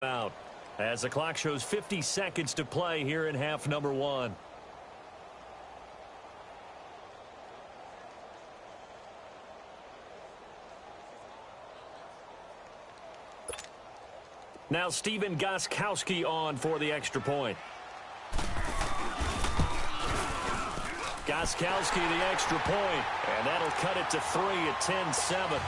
Out as the clock shows 50 seconds to play here in half number one. Now Steven Gostkowski on for the extra point. Gostkowski the extra point, and that'll cut it to 3 at 10-7.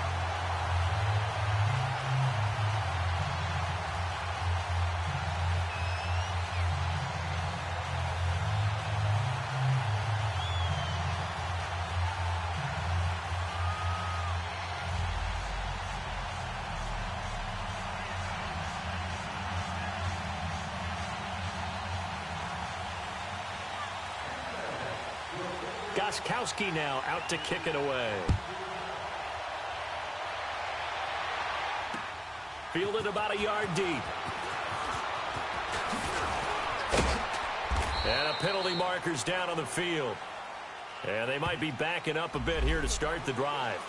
Gostkowski now out to kick it away. Fielded about a yard deep. And a penalty marker's down on the field. And they might be backing up a bit here to start the drive.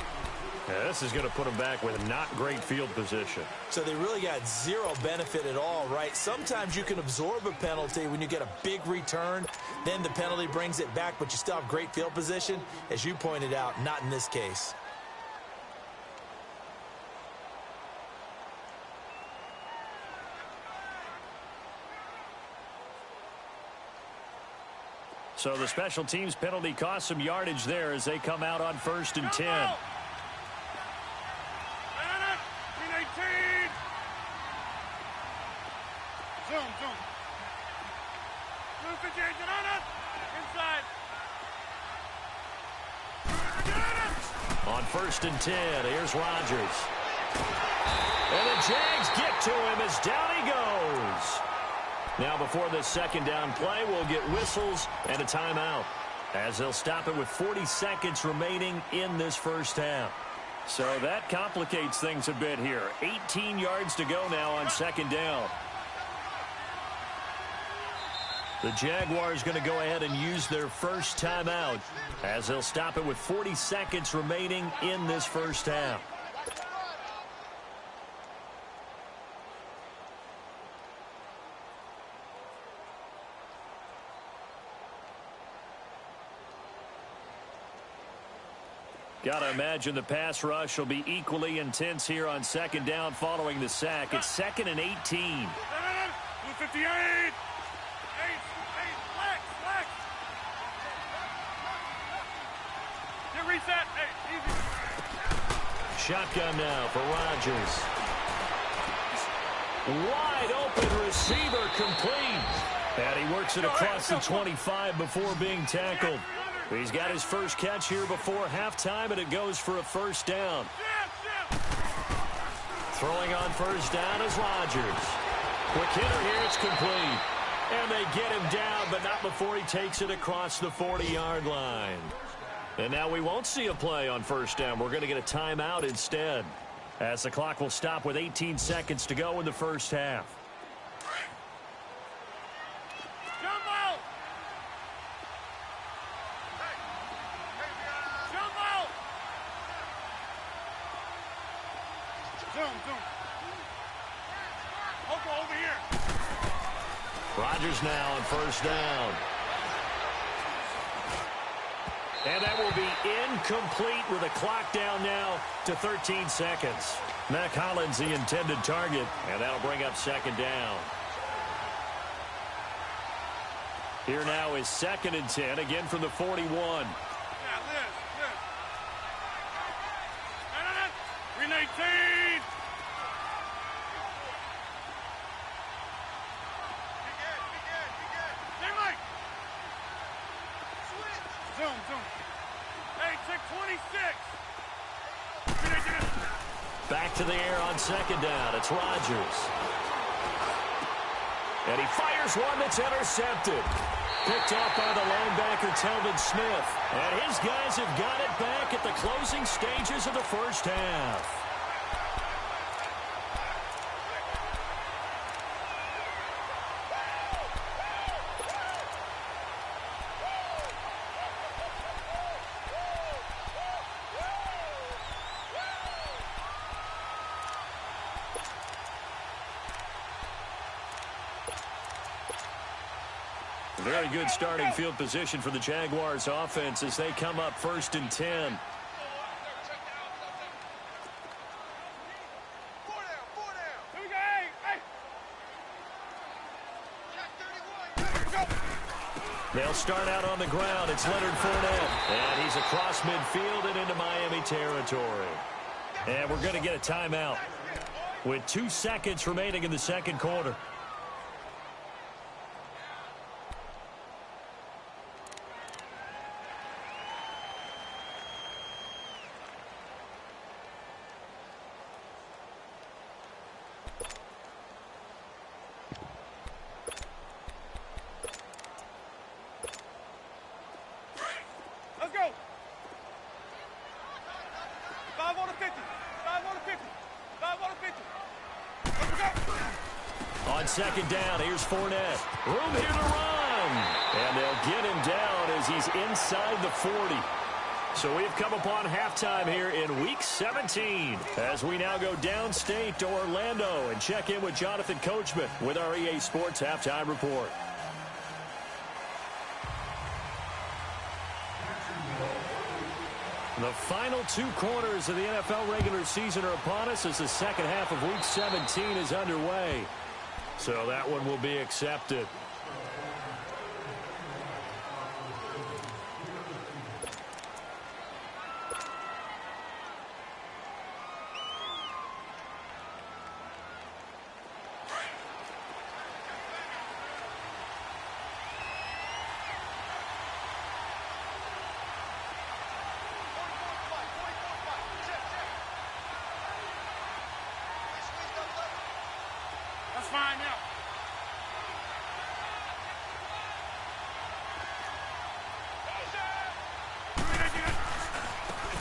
Yeah, this is going to put them back with not great field position. So they really got zero benefit at all, right? Sometimes you can absorb a penalty when you get a big return. Then the penalty brings it back, but you still have great field position. As you pointed out, not in this case. So the special teams penalty cost some yardage there as they come out on 1st and 10. On 1st and 10, here's Rodgers. And the Jags get to him as down he goes. Now before this second down play, we'll get whistles and a timeout, as they'll stop it with 40 seconds remaining in this first half. So that complicates things a bit here. 18 yards to go now on second down. The Jaguars going to go ahead and use their first timeout, as they'll stop it with 40 seconds remaining in this first half. Got to imagine the pass rush will be equally intense here on second down following the sack. It's 2nd and 18. 258. Reset. Hey, easy. Shotgun now for Rodgers. Wide open receiver complete. And he works it across the 25 before being tackled. He's got his first catch here before halftime, and it goes for a first down. Throwing on first down is Rodgers. Quick hitter here, it's complete. And they get him down, but not before he takes it across the 40-yard line. And now we won't see a play on first down. We're going to get a timeout instead, as the clock will stop with 18 seconds to go in the first half. Jumbo! Jumbo! Zoom. Over here. Rodgers now on first down. And that will be incomplete with a clock down now to 13 seconds. Mack Hollins the intended target, and that'll bring up second down. Here now is 2nd and 10, again from the 41. Yeah, Liz. 319. Zoom. Hey, check 26. Back to the air on second down. It's Rodgers. And he fires one that's intercepted. Picked off by the linebacker, Telvin Smith. And his guys have got it back at the closing stages of the first half. Very good starting field position for the Jaguars offense as they come up 1st and 10. They'll start out on the ground. It's Leonard Fournette. And he's across midfield and into Miami territory. And we're going to get a timeout with 2 seconds remaining in the second quarter. On second down, here's Fournette. Room here to run. And they'll get him down as he's inside the 40. So we've come upon halftime here in Week 17 as we now go downstate to Orlando and check in with Jonathan Coachman with our EA Sports Halftime Report. The final 2 quarters of the NFL regular season are upon us as the second half of Week 17 is underway. So that one will be accepted. Fine now.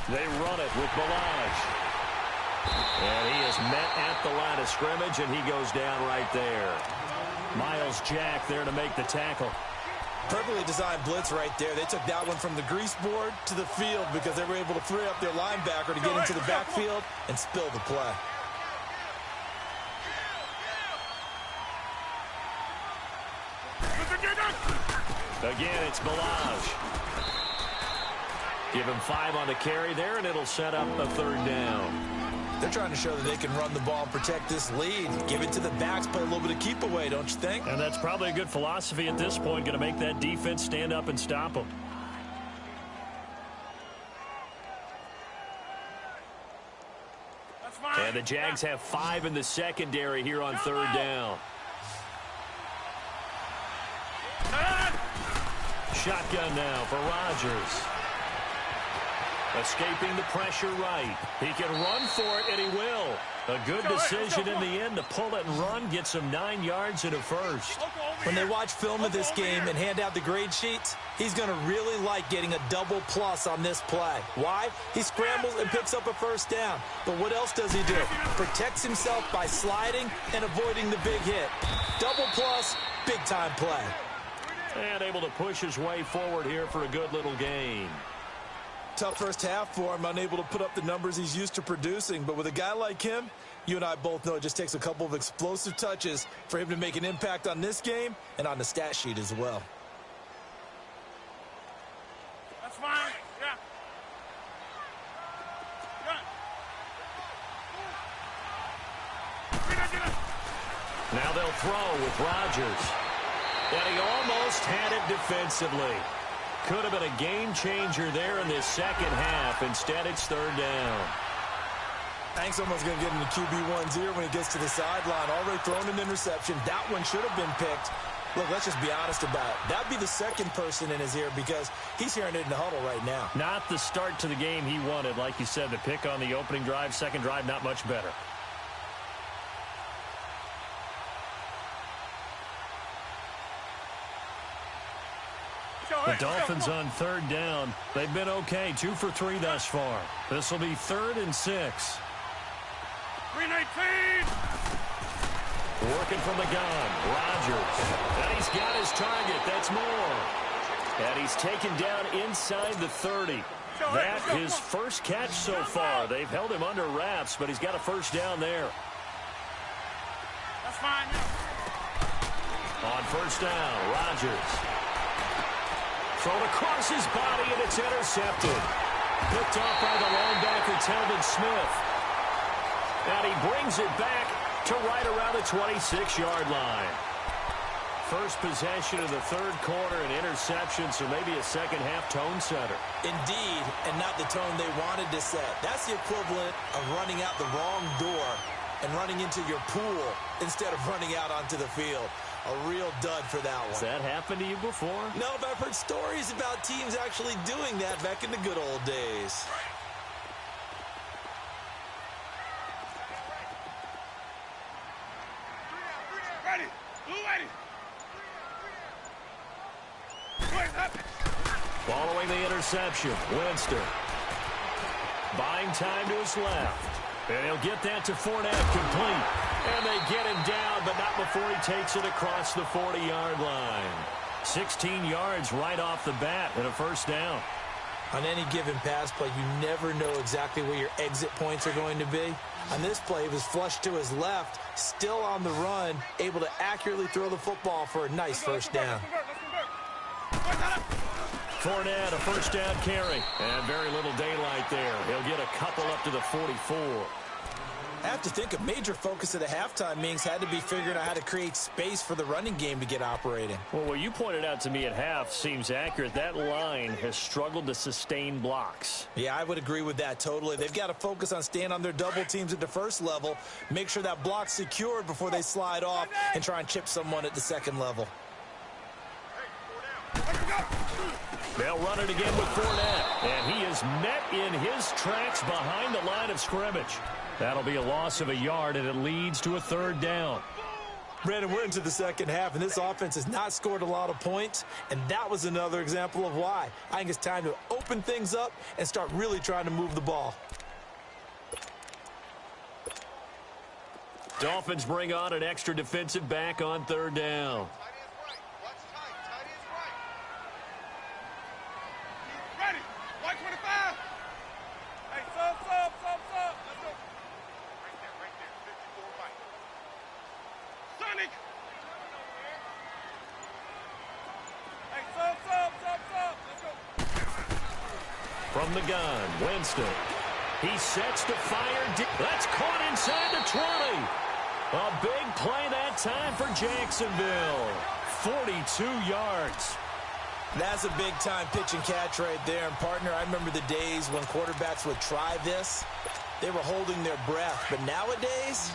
They run it with Blakjohn. And he is met at the line of scrimmage, and he goes down right there. Miles Jack there to make the tackle. Perfectly designed blitz right there. They took that one from the grease board to the field because they were able to free up their linebacker to get into the backfield and spill the play. Again, it's Blakjohn. Give him 5 on the carry there, and it'll set up a 3rd down. They're trying to show that they can run the ball and protect this lead. Give it to the backs, play a little bit of keep away, don't you think? And that's probably a good philosophy at this point, going to make that defense stand up and stop them. And the Jags have 5 in the secondary here on 3rd down. Shotgun now for Rodgers. Escaping the pressure right. He can run for it, and he will. A good decision in the end to pull it and run. Gets him 9 yards and a first. When they watch film of this game and hand out the grade sheets, he's going to really like getting a double plus on this play. Why? He scrambles and picks up a 1st down. But what else does he do? Protects himself by sliding and avoiding the big hit. Double plus, big-time play. And able to push his way forward here for a good little gain. Tough first half for him, unable to put up the numbers he's used to producing. But with a guy like him, you and I both know it just takes a couple of explosive touches for him to make an impact on this game and on the stat sheet as well. That's fine. Yeah. Now they'll throw with Rodgers. And he almost had it defensively. Could have been a game changer there in this second half. Instead, it's 3rd down. Hank's almost going to get into QB1's ear when he gets to the sideline. Already thrown an interception. That one should have been picked. Look, let's just be honest about it. That'd be the second person in his ear because he's hearing it in the huddle right now. Not the start to the game he wanted. Like you said, the pick on the opening drive, second drive, not much better. The Dolphins on 3rd down. They've been okay, 2 for 3 thus far. This will be 3rd and 6. 319. Working from the gun, Rodgers. And he's got his target. That's more. And he's taken down inside the 30. That his first catch so far. They've held him under wraps, but he's got a 1st down there. That's fine. On 1st down, Rodgers. Thrown across his body, and it's intercepted. Picked off by the linebacker, Telvin Smith. And he brings it back to right around the 26-yard line. First possession of the third quarter, an interception, so maybe a second-half tone setter. Indeed, and not the tone they wanted to set. That's the equivalent of running out the wrong door and running into your pool instead of running out onto the field. A real dud for that one. Has that happened to you before? No, but I've heard stories about teams actually doing that back in the good old days. Ready. Blue ready. Following the interception, Winston. Buying time to his left. And he'll get that to Fournette, complete. And they get him down, but not before he takes it across the 40-yard line. 16 yards right off the bat and a first down. On any given pass play, you never know exactly where your exit points are going to be. On this play, he was flushed to his left, still on the run, able to accurately throw the football for a nice first down. Fournette, a first down carry. And very little daylight there. He'll get a couple up to the 44. I have to think a major focus of the halftime meetings had to be figuring out how to create space for the running game to get operating. Well, what you pointed out to me at half seems accurate. That line has struggled to sustain blocks. Yeah, I would agree with that totally. They've got to focus on staying on their double teams at the first level, make sure that block's secured before they slide off and try and chip someone at the second level. They'll run it again with Fournette, and he is met in his tracks behind the line of scrimmage. That'll be a loss of a yard, and it leads to a third down. Brandon, we're into the second half, and this offense has not scored a lot of points, and that was another example of why. I think it's time to open things up and start really trying to move the ball. Dolphins bring on an extra defensive back on third down. From the gun, Winston. He sets to fire. That's caught inside the 20. A big play that time for Jacksonville. 42 yards. That's a big-time pitch and catch right there. And, partner, I remember the days when quarterbacks would try this. They were holding their breath. But nowadays,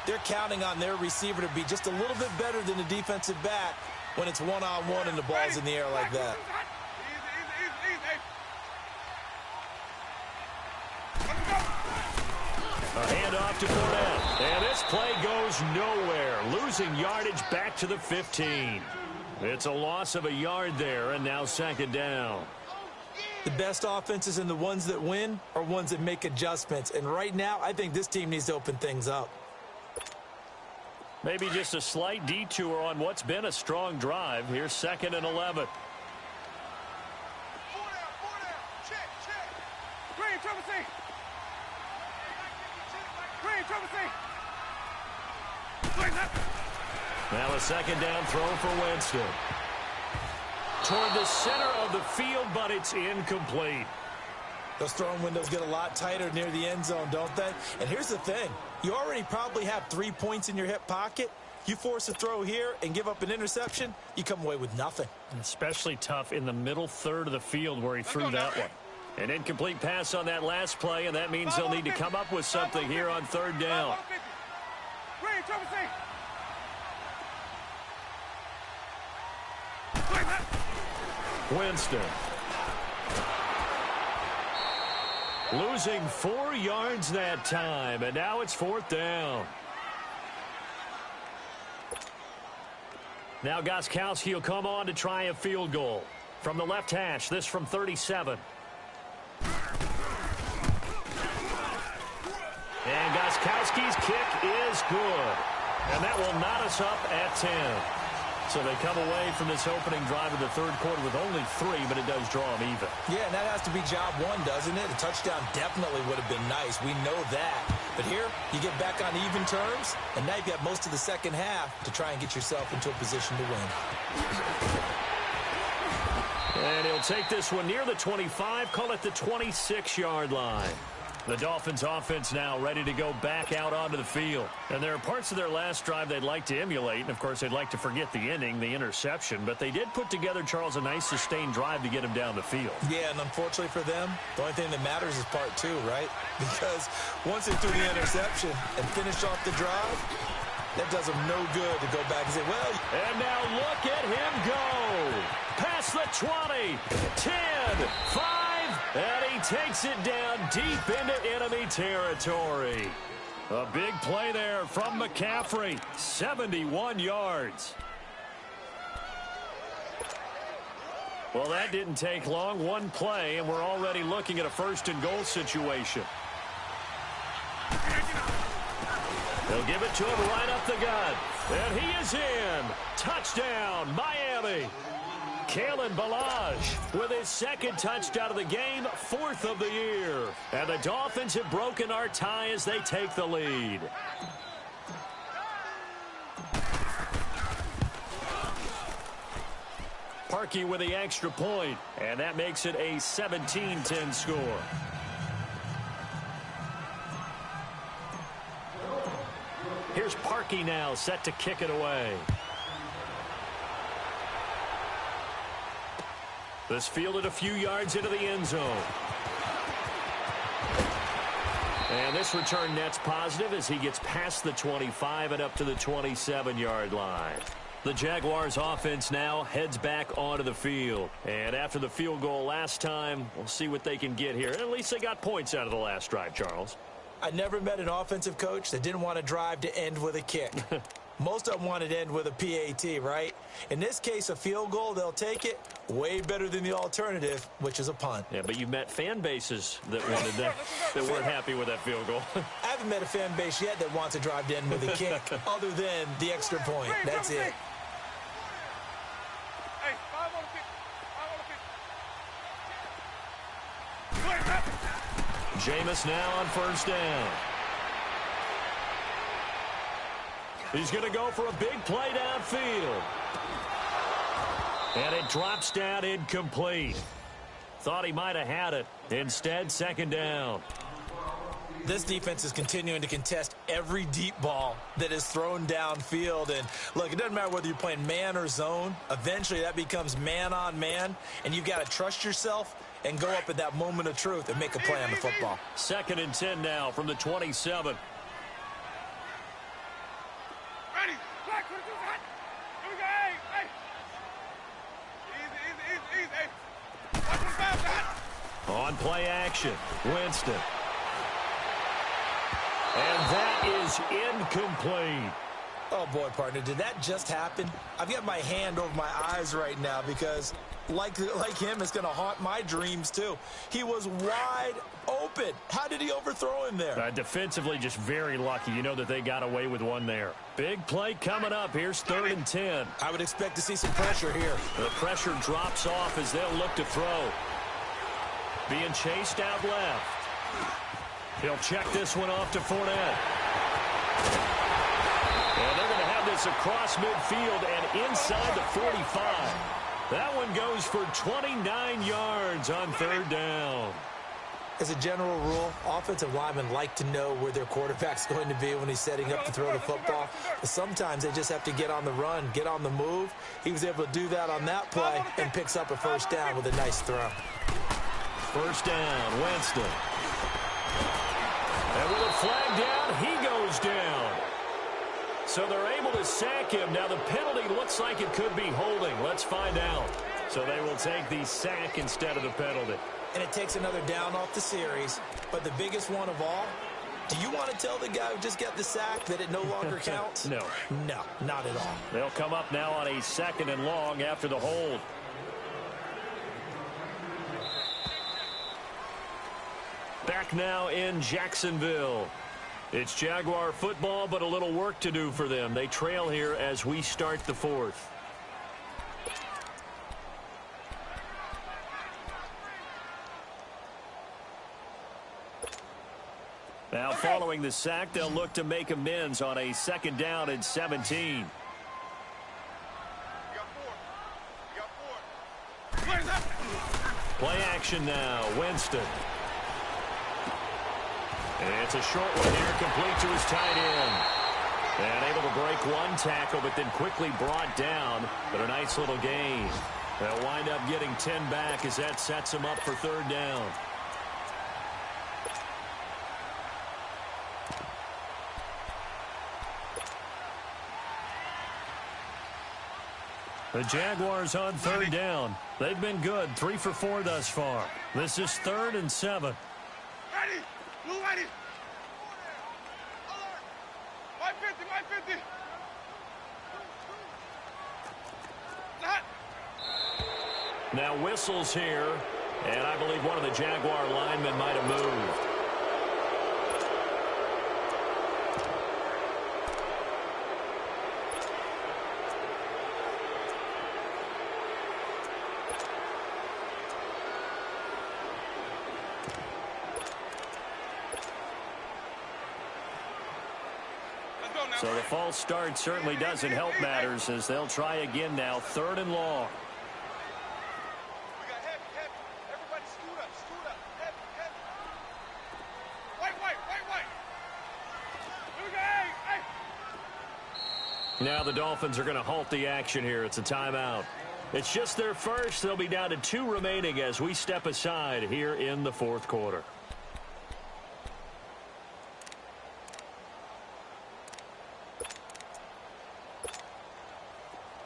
they're counting on their receiver to be just a little bit better than the defensive back when it's one-on-one and the ball's in the air like that. A handoff to Fournette. And this play goes nowhere. Losing yardage back to the 15. It's a loss of a yard there, and now second down. The best offenses and the ones that win are ones that make adjustments. And right now, I think this team needs to open things up. Maybe just a slight detour on what's been a strong drive. Here's 2nd and 11. Now a second down throw for Winston. Toward the center of the field, but it's incomplete. Those throwing windows get a lot tighter near the end zone, don't they? And here's the thing. You already probably have 3 points in your hip pocket. You force a throw here and give up an interception, you come away with nothing. Especially tough in the middle third of the field where he threw that one. An incomplete pass on that last play, and that means they'll need to come up with something here on third down. Winston. Losing 4 yards that time, and now it's 4th down. Now Gostkowski will come on to try a field goal. From the left hash, this from 37. And Gostkowski's kick is good. And that will knot us up at 10. So they come away from this opening drive of the third quarter with only 3, but it does draw them even. Yeah, and that has to be job one, doesn't it? A touchdown definitely would have been nice. We know that. But here, you get back on even terms, and now you've got most of the second half to try and get yourself into a position to win. And he'll take this one near the 25, call it the 26-yard line. The Dolphins offense now ready to go back out onto the field. And there are parts of their last drive they'd like to emulate. And, of course, they'd like to forget the inning, the interception. But they did put together, Charles, a nice sustained drive to get him down the field. Yeah, and unfortunately for them, the only thing that matters is part two, right? Because once they threw the interception and finished off the drive, that does them no good to go back and say, well. And now look at him go. Past the 20, 10, 5. And he takes it down deep into enemy territory. A big play there from McCaffrey. 71 yards. Well, that didn't take long. One play, and we're already looking at a first-and-goal situation. They'll give it to him right up the gut. And he is in. Touchdown, Miami. Kalen Ballage with his second touchdown of the game, fourth of the year. And the Dolphins have broken our tie as they take the lead. Parkey with the extra point, and that makes it a 17-10 score. Here's Parkey now, set to kick it away. This fielded a few yards into the end zone. And this return net's positive as he gets past the 25 and up to the 27-yard line. The Jaguars offense now heads back onto the field. And after the field goal last time, we'll see what they can get here. At least they got points out of the last drive, Charles. I never met an offensive coach that didn't want to drive to end with a kick. Most of them wanted to end with a PAT, right? In this case, a field goal, they'll take it. Way better than the alternative, which is a punt. Yeah, but you've met fan bases that wanted that weren't happy with that field goal. I haven't met a fan base yet that wants to drive to end with a kick, other than the extra point. That's it. Hey, 5 on the kick. Jameis now on first down. He's going to go for a big play downfield. And it drops down incomplete. Thought he might have had it. Instead, second down. This defense is continuing to contest every deep ball that is thrown downfield. And, look, it doesn't matter whether you're playing man or zone. Eventually, that becomes man on man. And you've got to trust yourself and go up at that moment of truth and make a play on the football. 2nd and 10 now from the 27. Ready. Black, what is that? Here we go. Hey, hey. Easy. Hey. Watch him bounce that. On play action, Winston. And that is incomplete. Oh, boy, partner, did that just happen? I've got my hand over my eyes right now because, like him, it's going to haunt my dreams, too. He was wide open. How did he overthrow him there? Defensively, just very lucky. You know that they got away with one there. Big play coming up. Here's 3rd and 10. I would expect to see some pressure here. The pressure drops off as they'll look to throw. Being chased out left. He'll check this one off to Fournette. And they're going to have this across midfield and inside the 45. That one goes for 29 yards on 3rd down. As a general rule, offensive linemen like to know where their quarterback's going to be when he's setting up to throw the football. But sometimes they just have to get on the run, get on the move. He was able to do that on that play and picks up a first down with a nice throw. First down, Winston. And with a flag down, he goes down. So they're able to sack him. Now the penalty looks like it could be holding. Let's find out. So they will take the sack instead of the penalty. And it takes another down off the series. But the biggest one of all, do you want to tell the guy who just got the sack that it no longer counts? No. No, not at all. They'll come up now on a 2nd and long after the hold. Back now in Jacksonville. It's Jaguar football, but a little work to do for them. They trail here as we start the 4th. Now following the sack, they'll look to make amends on a 2nd down and 17. You got 4. Where's that? Play action now. Winston. And it's a short one here, complete to his tight end. And able to break one tackle, but then quickly brought down. But a nice little gain. They'll wind up getting 10 back as that sets them up for third down. The Jaguars on third down. They've been good, 3 for 4 thus far. This is 3rd and 7. Ready. Blue ready. 150, 150. Now whistles here, and I believe one of the Jaguar linemen might have moved. So the false start certainly doesn't help matters as they'll try again now, 3rd and long. Everybody scoot up. Heavy. White. Here we go, hey. Now the Dolphins are going to halt the action here. It's a timeout. It's just their first. They'll be down to 2 remaining as we step aside here in the 4th quarter.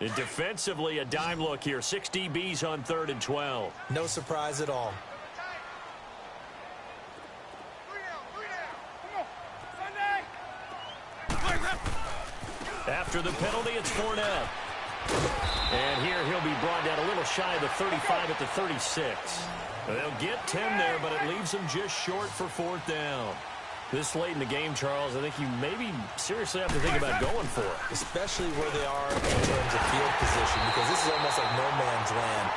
And defensively, a dime look here. 6 DBs on 3rd and 12. No surprise at all. After the penalty, it's Fournette. And here he'll be brought down a little shy of the 35 at the 36. They'll get 10 there, but it leaves them just short for 4th down. This late in the game, Charles, I think you maybe seriously have to think about going for it. Especially where they are in terms of field position, because this is almost like no man's land.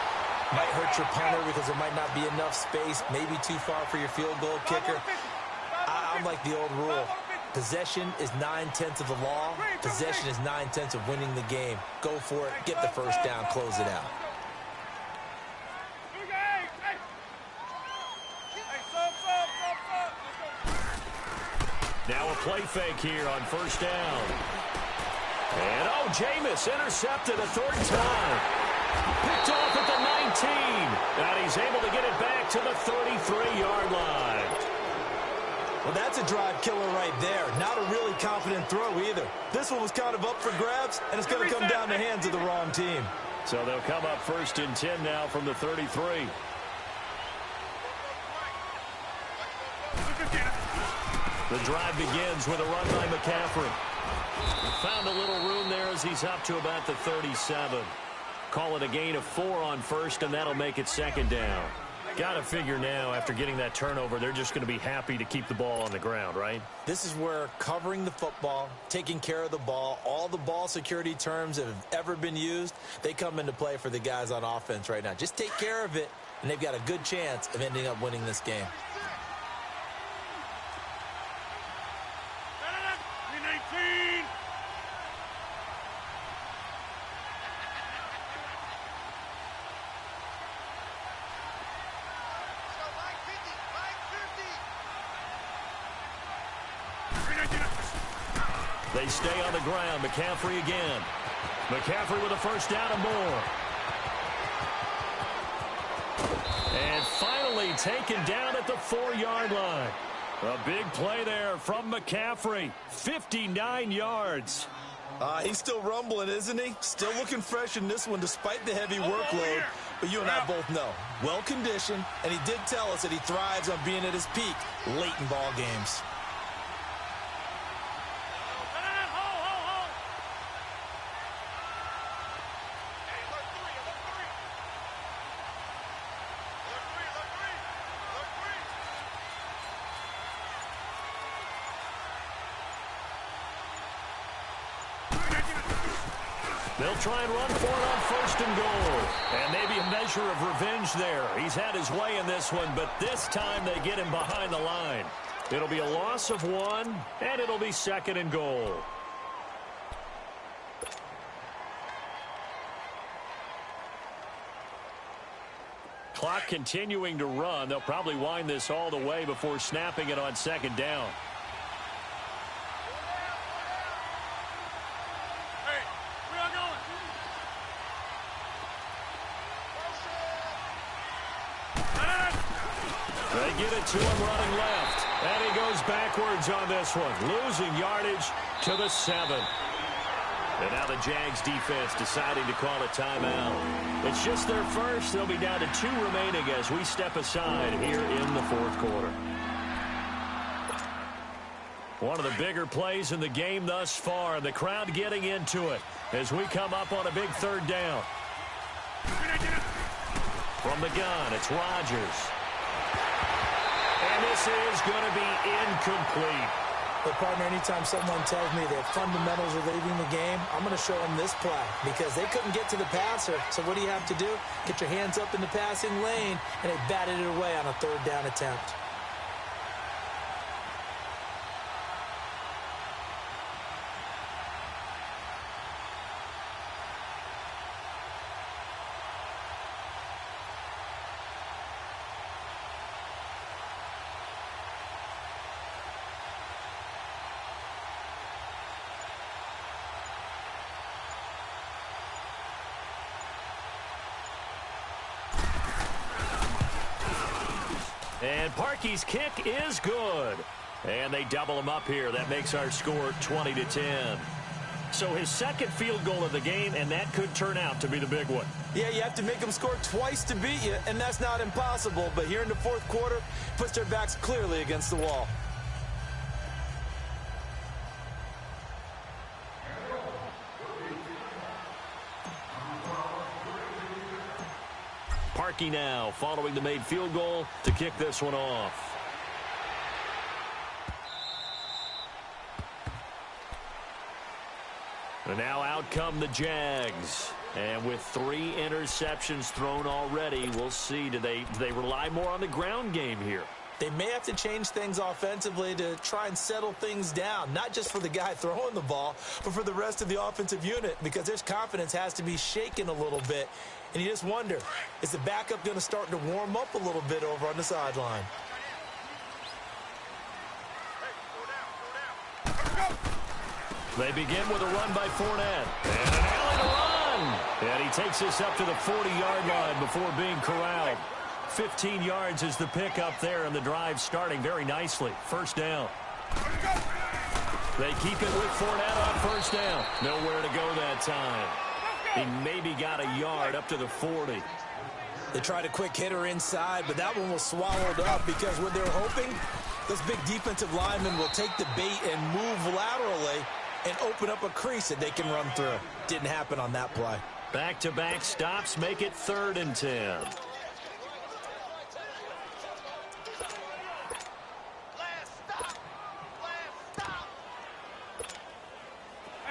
Might hurt your punter because there might not be enough space, maybe too far for your field goal kicker. I'm like the old rule. Possession is 9/10 of the law. Possession is 9/10 of winning the game. Go for it, get the first down, close it out. Now a play fake here on 1st down. And, Jameis intercepted a 3rd time. Picked off at the 19. And he's able to get it back to the 33-yard line. Well, that's a drive killer right there. Not a really confident throw either. This one was kind of up for grabs, and it's going to come down the hands of the wrong team. So they'll come up 1st and 10 now from the 33. The drive begins with a run by McCaffrey. Found a little room there as he's up to about the 37. Call it a gain of 4 on 1st, and that'll make it 2nd down. Got to figure now, after getting that turnover, they're just going to be happy to keep the ball on the ground, right? This is where covering the football, taking care of the ball, all the ball security terms that have ever been used, they come into play for the guys on offense right now. Just take care of it, and they've got a good chance of ending up winning this game. They stay on the ground. McCaffrey again. McCaffrey with a 1st down and more. And finally taken down at the 4-yard line. A big play there from McCaffrey. 59 yards. He's still rumbling, isn't he? Still looking fresh in this one despite the heavy workload. But you and I both know, well-conditioned, and he did tell us that he thrives on being at his peak late in ball games. They'll try and run for it on 1st and goal. And maybe a measure of revenge there. He's had his way in this one, but this time they get him behind the line. It'll be a loss of 1, and it'll be 2nd and goal. clock continuing to run. They'll probably wind this all the way before snapping it on second down. Hey, where y'all going? They get it to him running left. And he goes backwards on this one, losing yardage to the 7. And now the Jags defense deciding to call a timeout. It's just their first. They'll be down to 2 remaining as we step aside here in the fourth quarter. One of the bigger plays in the game thus far. The crowd getting into it as we come up on a big third down. From the gun, it's Rodgers. And this is going to be incomplete. But, partner, anytime someone tells me that fundamentals are leading the game, I'm going to show them this play because they couldn't get to the passer. So what do you have to do? Get your hands up in the passing lane, and they batted it away on a third down attempt. And Parkey's kick is good. And they double him up here. That makes our score 20-10. So his second field goal of the game, and that could turn out to be the big one. Yeah, you have to make them score twice to beat you, and that's not impossible. But here in the fourth quarter, puts their backs clearly against the wall. Parkey now following the made field goal to kick this one off. And now out come the Jags. And with 3 interceptions thrown already, we'll see. Do they rely more on the ground game here? They may have to change things offensively to try and settle things down, not just for the guy throwing the ball, but for the rest of the offensive unit, because their confidence has to be shaken a little bit. And you just wonder, is the backup going to start to warm up a little bit over on the sideline? They begin with a run by Fournette. And an alley to run. And he takes this up to the 40-yard line before being corralled. 15 yards is the pickup there, and the drive starting very nicely. First down. They keep it with Fournette on first down. Nowhere to go that time. He maybe got a yard up to the 40. They tried a quick hitter inside, but that one was swallowed up because what they're hoping, those big defensive linemen will take the bait and move laterally and open up a crease that they can run through. Didn't happen on that play. Back-to-back stops make it 3rd and 10.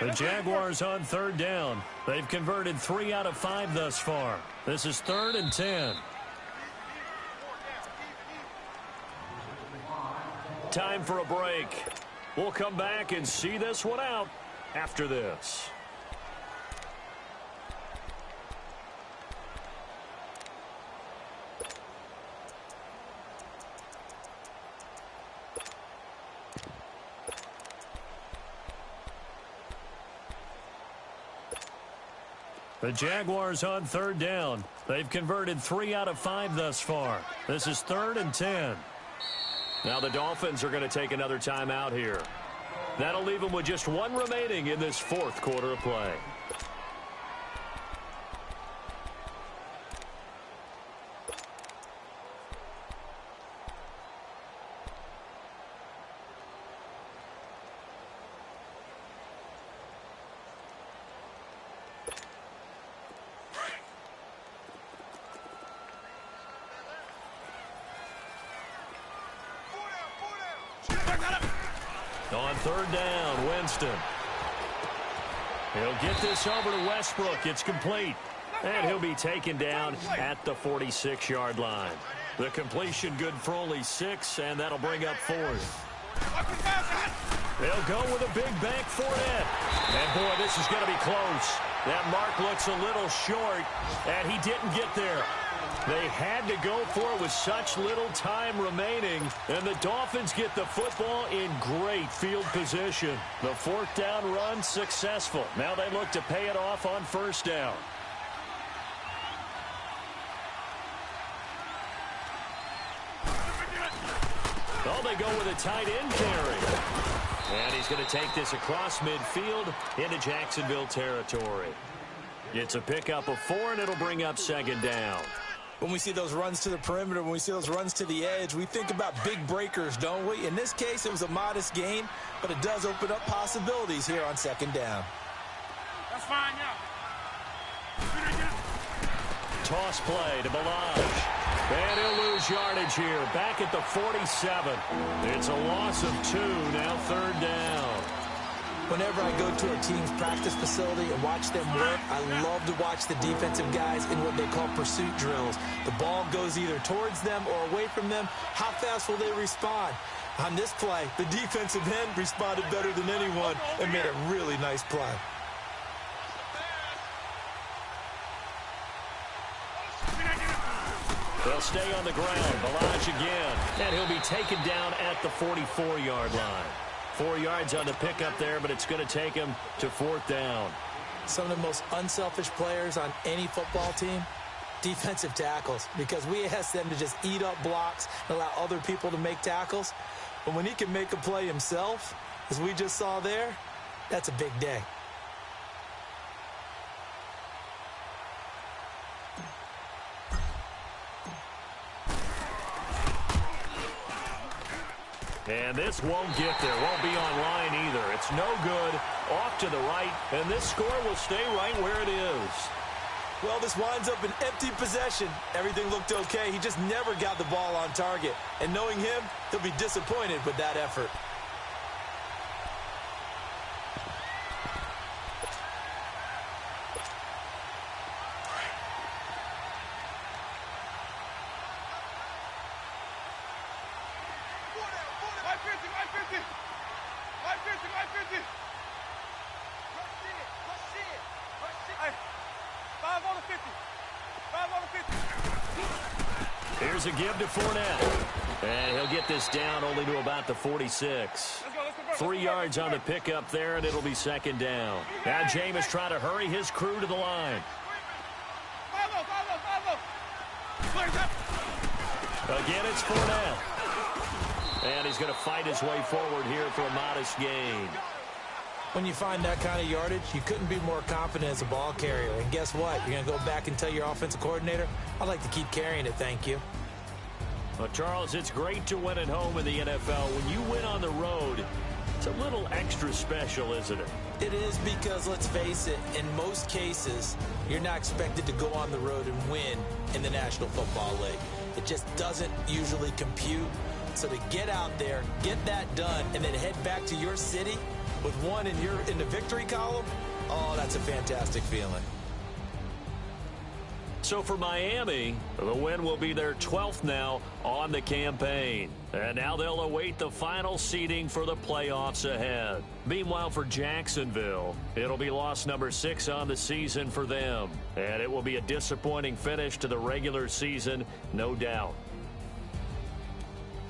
The Jaguars on 3rd down. They've converted 3 out of 5 thus far. This is 3rd and 10. Time for a break. We'll come back and see this one out after this. The Jaguars on 3rd down. They've converted 3 out of 5 thus far. This is 3rd and 10. Now the Dolphins are going to take another timeout here. That'll leave them with just 1 remaining in this 4th quarter of play. On 3rd down, Winston. He'll get this over to Westbrook. It's complete. And he'll be taken down at the 46-yard line. The completion good for only 6, and that'll bring up 4th. They'll go with a big bank Fournette. And, boy, this is going to be close. That mark looks a little short, and he didn't get there. They had to go for it with such little time remaining, and the Dolphins get the football in great field position. The fourth down run successful. Now they look to pay it off on first down. Oh, they go with a tight end carry. And he's going to take this across midfield into Jacksonville territory. It's a pickup of 4, and it'll bring up second down. When we see those runs to the perimeter, when we see those runs to the edge, we think about big breakers, don't we? In this case, it was a modest gain, but it does open up possibilities here on second down. That's fine, yeah. Toss play to Blakjohn. And he'll lose yardage here. Back at the 47. It's a loss of 2, now third down. Whenever I go to a team's practice facility and watch them work, I love to watch the defensive guys in what they call pursuit drills. The ball goes either towards them or away from them. How fast will they respond? On this play, the defensive end responded better than anyone and made a really nice play. They'll stay on the ground. Blakjohn again. And he'll be taken down at the 44-yard line. 4 yards on the pickup there, but it's going to take him to fourth down. Some of the most unselfish players on any football team, defensive tackles, because we ask them to just eat up blocks and allow other people to make tackles. But when he can make a play himself, as we just saw there, that's a big day. And this won't get there. Won't be online either. It's no good. Off to the right. And this score will stay right where it is. Well, this winds up an empty possession. Everything looked okay. He just never got the ball on target. And knowing him, he'll be disappointed with that effort. Here's a give to Fournette. And he'll get this down only to about the 46. 3 yards on the pickup there, and it'll be second down. Now Jameis trying to hurry his crew to the line. Again, it's Fournette. And he's going to fight his way forward here for a modest gain. When you find that kind of yardage, you couldn't be more confident as a ball carrier. And guess what? You're going to go back and tell your offensive coordinator, I'd like to keep carrying it, thank you. Well, Charles, it's great to win at home in the NFL. When you win on the road, it's a little extra special, isn't it? It is, because, let's face it, in most cases, you're not expected to go on the road and win in the National Football League. It just doesn't usually compute. So to get out there, get that done, and then head back to your city with one in the victory column, oh, that's a fantastic feeling. So for Miami, the win will be their 12th now on the campaign. And now they'll await the final seeding for the playoffs ahead. Meanwhile, for Jacksonville, it'll be loss number 6 on the season for them. And it will be a disappointing finish to the regular season, no doubt.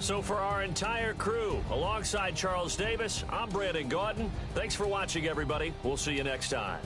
So for our entire crew, alongside Charles Davis, I'm Brandon Gaudin. Thanks for watching, everybody. We'll see you next time.